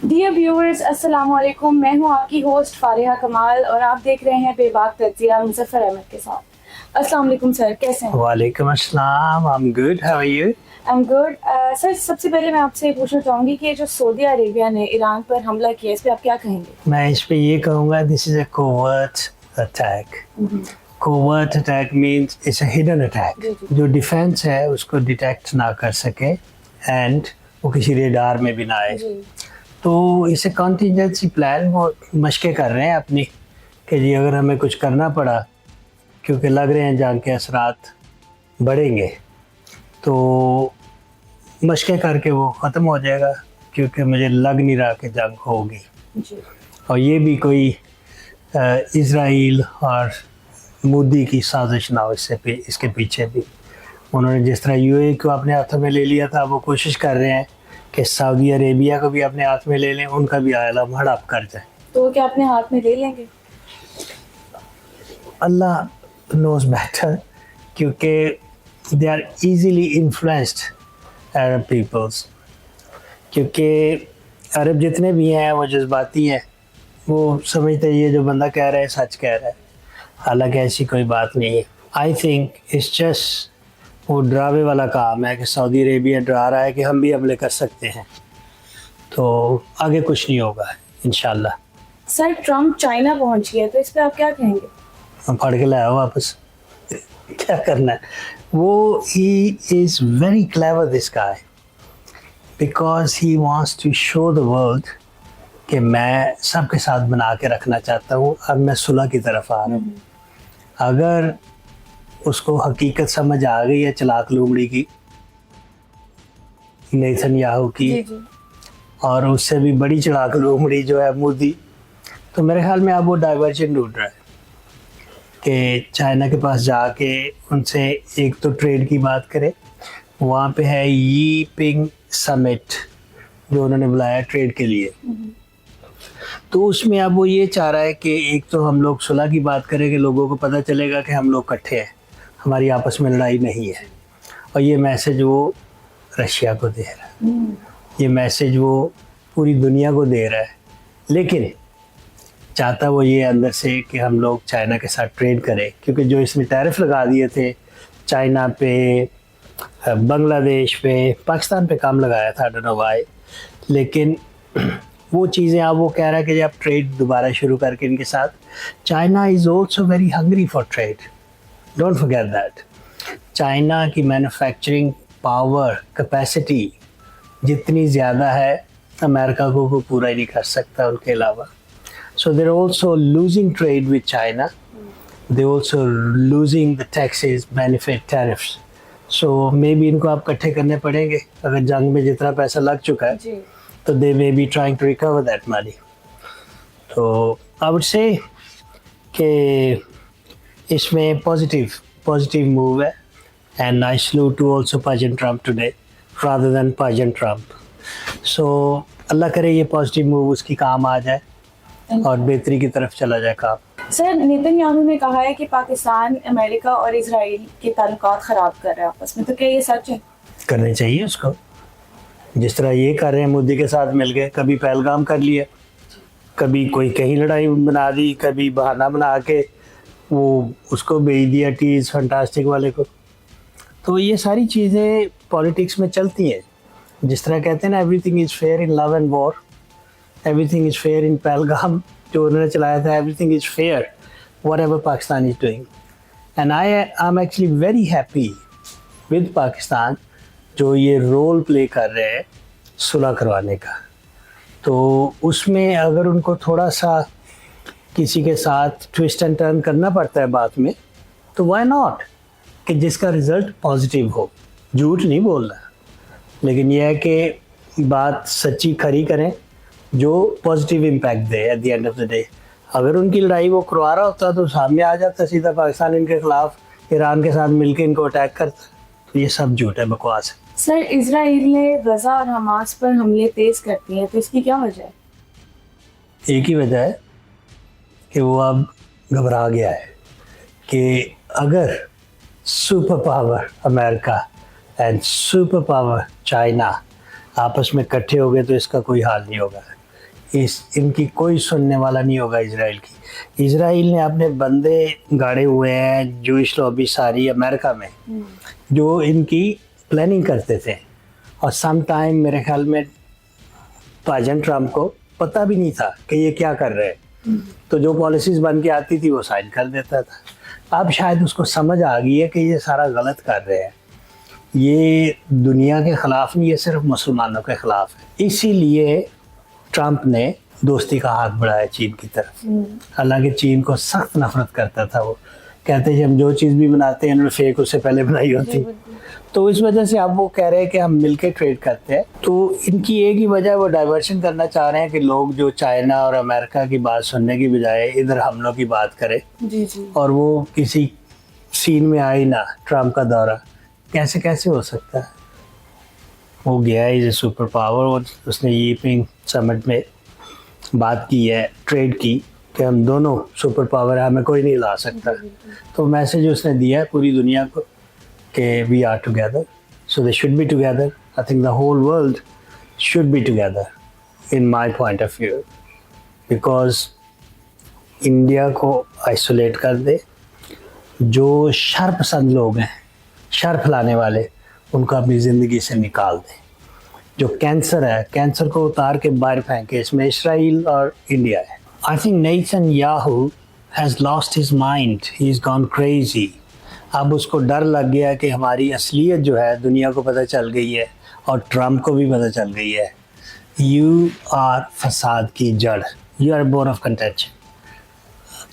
Dear viewers अस्सलाम वालेकुम, मैं हूं आपकी होस्ट फारिहा कमाल और आप देख रहे हैं बेबाक तज्जिया मुज़फ़्फ़र अहमद के साथ। अस्सलाम वालेकुम सर, कैसे हैं? वालेकुम अस्सलाम, I am good, how are you? I am good. Sir, सबसे पहले मैं आपसे पूछना चाहूँगी कि जो सऊदी अरेबिया ने ईरान पर हमला किया, इस पर आप क्या कहेंगे? मैं इस पे ये कहूँगा, this is a covert attack. Covert attack means it's a hidden attack. जो डिफेंस है उसको डिटेक्ट ना कर सके एंड वो किसी रेडार में भी ना आए. तो इसे कॉन्टीजेंसी प्लान वो मशक़ें कर रहे हैं अपनी कि जी अगर हमें कुछ करना पड़ा, क्योंकि लग रहे हैं जंग के असरात बढ़ेंगे, तो मशक़ें करके वो ख़त्म हो जाएगा, क्योंकि मुझे लग नहीं रहा कि जंग होगी. और ये भी कोई इज़राइल और मोदी की साजिश ना हो, इसके पीछे भी उन्होंने जिस तरह यूएई को अपने हाथों में ले लिया था, वो कोशिश कर रहे हैं कि सऊदी अरेबिया को भी अपने हाथ में ले लें, उनका भी आलम हड़प कर जाए. तो क्या अपने हाथ में ले लेंगे? अल्लाह नोज़ बेटर, क्योंकि they are easily influenced Arab peoples. क्योंकि अरब जितने भी हैं वो जज्बाती हैं, वो समझते हैं ये जो बंदा कह रहा है सच कह रहा है, हालांकि ऐसी कोई बात नहीं है. आई थिंक इट्स जस्ट वो डरावे वाला काम है कि सऊदी अरेबिया डरा रहा है कि हम भी हमले कर सकते हैं, तो आगे कुछ नहीं होगा इंशाल्लाह. सर, ट्रम्प चाइना पहुंच गया, तो इस पर आप क्या कहेंगे? हम पढ़ के लाया वापस क्या करना है. वो ही is very clever this guy, because he wants to show the world कि मैं सबके साथ बना के रखना चाहता हूँ, अब मैं सुलह की तरफ आ रहा हूँ. अगर उसको हकीकत समझ आ गई है चलाक लूमड़ी की, नेतन्याहू की, और उससे भी बड़ी चलाक लूमड़ी जो है मोदी, तो मेरे ख्याल में अब वो डाइवर्जन ढूंढ रहा है कि चाइना के पास जाके उनसे एक तो ट्रेड की बात करे. वहाँ पे है यी पिंग समिट जो उन्होंने बुलाया ट्रेड के लिए, तो उसमें अब वो ये चाह रहा है कि एक तो हम लोग सुलह की बात करें कि लोगों को पता चलेगा कि हम लोग इकट्ठे हैं, हमारी आपस में लड़ाई नहीं है. और ये मैसेज वो रशिया को दे रहा है, ये मैसेज वो पूरी दुनिया को दे रहा है. लेकिन चाहता वो ये अंदर से कि हम लोग चाइना के साथ ट्रेड करें, क्योंकि जो इसने टैरिफ लगा दिए थे चाइना पे, बांग्लादेश पे, पाकिस्तान पे कम लगाया था, आई डोंट नो व्हाई, लेकिन वो चीज़ें अब वो कह रहा है कि जब ट्रेड दोबारा शुरू करके इनके साथ, China is also very hungry for trade, don't forget that. China की मैन्युफैक्चरिंग पावर कैपेसिटी जितनी ज़्यादा है, अमेरिका को वो पूरा ही नहीं कर सकता उनके अलावा. So they're also losing trade with China. They're also losing the taxes, benefit, tariffs. So maybe इनको आप इकट्ठे करने पड़ेंगे. अगर जंग में जितना पैसा लग चुका है, तो they may be trying to recover that money. तो I would say कि इसमें positive move है, and I salute to also President Trump today rather than President Trump. So अल्लाह करे ये positive move उसकी काम आ जाए और बेहतरी की तरफ चला जाए काम. सर, नेतन्याहू ने कहा है कि पाकिस्तान अमेरिका और इजराइल के ताल्लुकात ख़राब कर रहा है आपस में, तो क्या ये सच है? करने चाहिए उसको, जिस तरह ये कर रहे हैं मोदी के साथ मिल के. कभी पहलगाम कर लिया, कभी कोई कहीं लड़ाई बना दी, कभी बहाना बना के वो उसको भेज दिया टीज़ फंटास्टिक वाले को. तो ये सारी चीज़ें पॉलिटिक्स में चलती हैं. जिस तरह कहते हैं ना, everything is fair in love and war, everything is fair in Pahalgam जो उन्होंने चलाया था, everything is fair whatever Pakistan is doing. And I'm actually very happy with Pakistan जो ये रोल प्ले कर रहे हैं सुलह करवाने का. तो उसमें अगर उनको थोड़ा सा किसी के साथ ट्विस्ट एंड टर्न करना पड़ता है बात में, तो why not, कि जिसका रिज़ल्ट पॉजिटिव हो. झूठ नहीं बोलना, लेकिन यह है कि बात सच्ची खरी करें जो positive impact they at the end of the day. अगर उनकी लड़ाई वो करवा रहा होता तो सामने आ जाता सीधा पाकिस्तान इनके खिलाफ, ईरान के साथ मिलकर इनको अटैक करता. तो ये सब झूठ है, बकवास है. सर, इजराइल ने गजा और हमास पर हमले तेज कर दिए हैं, तो इसकी क्या वजह है? एक ही वजह है कि वो अब घबरा गया है कि अगर super power America and super power China आपस में इकट्ठे हो गए तो इसका कोई हाल नहीं होगा. ان کی کوئی سننے والا نہیں ہوگا اسرائیل کی. اسرائیل نے اپنے بندے گاڑے ہوئے ہیں جوئش لابی ساری امریکہ میں جو ان کی پلاننگ کرتے تھے, اور سم ٹائم میرے خیال میں پریزیڈنٹ ٹرمپ کو پتہ بھی نہیں تھا کہ یہ کیا کر رہے ہیں, تو جو پالیسیز بن کے آتی تھی وہ سائن کر دیتا تھا. اب شاید اس کو سمجھ آ گئی ہے کہ یہ سارا غلط کر رہے ہیں, یہ دنیا کے خلاف نہیں, یہ صرف مسلمانوں کے خلاف ہے. اسی لیے ٹرمپ نے دوستی کا ہاتھ بڑھایا چین کی طرف, حالانکہ چین کو سخت نفرت کرتا تھا. وہ کہتے ہیں ہم جو چیز بھی بناتے ہیں انہوں نے فیک اس سے پہلے بنائی ہوتی, تو اس وجہ سے اب وہ کہہ رہے ہیں کہ ہم مل کے ٹریڈ کرتے ہیں. تو ان کی ایک ہی وجہ وہ ڈائیورشن کرنا چاہ رہے ہیں کہ لوگ جو چائنا اور امریکہ کی بات سننے کی بجائے ادھر حملوں کی بات کرے, اور وہ کسی سین میں آئی نہ. ٹرمپ کا دورہ کیسے ہو سکتا ہے, وہ گیا ہے سپر پاور, اس نے یپنگ سمٹ میں بات کی ہے ٹریڈ کی کہ ہم دونوں سپر پاور ہیں, ہمیں کوئی نہیں لا سکتا. تو میسیج اس نے دیا ہے پوری دنیا کو کہ we are together, so they should be together. I think the whole world should be together in my point of view, because India کو آئسولیٹ کر دے. جو شر پسند لوگ ہیں, شر پھیلانے والے, ان کو اپنی زندگی سے نکال دیں. جو کینسر ہے, کینسر کو اتار کے باہر پھینکے. اس میں اسرائیل اور انڈیا ہے. I think Netanyahu has lost his mind, he is gone crazy. اب اس کو ڈر لگ گیا کہ ہماری اصلیت جو ہے دنیا کو پتہ چل گئی ہے, اور ٹرمپ کو بھی پتہ چل گئی ہے. یو آر فساد کی جڑ, you are bone of contention.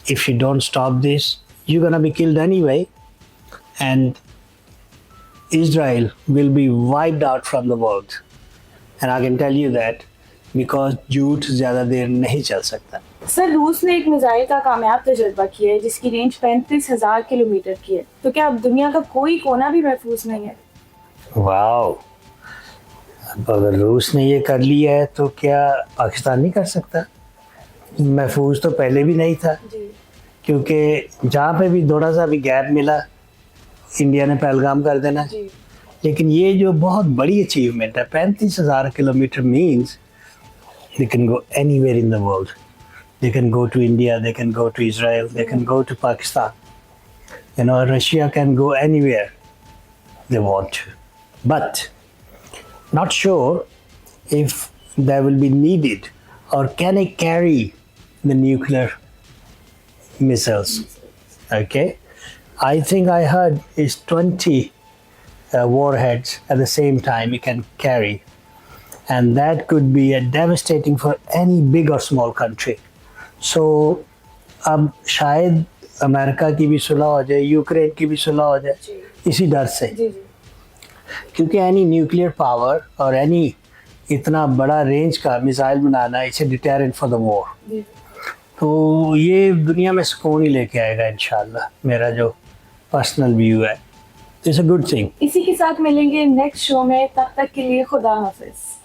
If you don't stop this, you're gonna be killed anyway, and Israel will be wiped out from the world. And I can tell you that because جھوٹ زیادہ دیر نہیں چل سکتا. سر, روس نے ایک missile کا کامیاب تجربہ کیا ہے جس کی رینج 35,000 کلومیٹر کی ہے, تو کیا اب دنیا کا کوئی کونا بھی محفوظ نہیں ہے؟ واو, اب اگر روس نے یہ کر لیا ہے تو کیا پاکستان نہیں کر سکتا؟ محفوظ تو پہلے بھی نہیں تھا, کیونکہ جہاں پہ بھی تھوڑا سا بھی گیپ ملا انڈیا نے پہلگام کر دینا. لیکن یہ جو بہت بڑی اچیومنٹ ہے, 35,000 kilometre means they can go anywhere in the world. They can go to India, they can go to Israel, they can go to Pakistan. You know, Russia can go anywhere they want to. But not sure if they will be needed, or can it carry the nuclear missiles. Okay, I think I heard it's 20 warheads at the same time it can carry, and that could be devastating for any big or small country. So اب شاید امریکہ کی بھی صلح ہو جائے, Ukraine کی بھی صلح ہو جائے اسی ڈر سے, کیونکہ اینی نیوکلیئر پاور اور اینی اتنا بڑا رینج کا میزائل بنانا it's a deterrent for the war. تو یہ دنیا میں سکون ہی لے کے آئے گا انشاءاللہ, میرا جو پرسنل ویو ہے. It's a good thing. اسی کے ساتھ ملیں گے نیکسٹ شو میں, تب تک کے لیے خدا حافظ.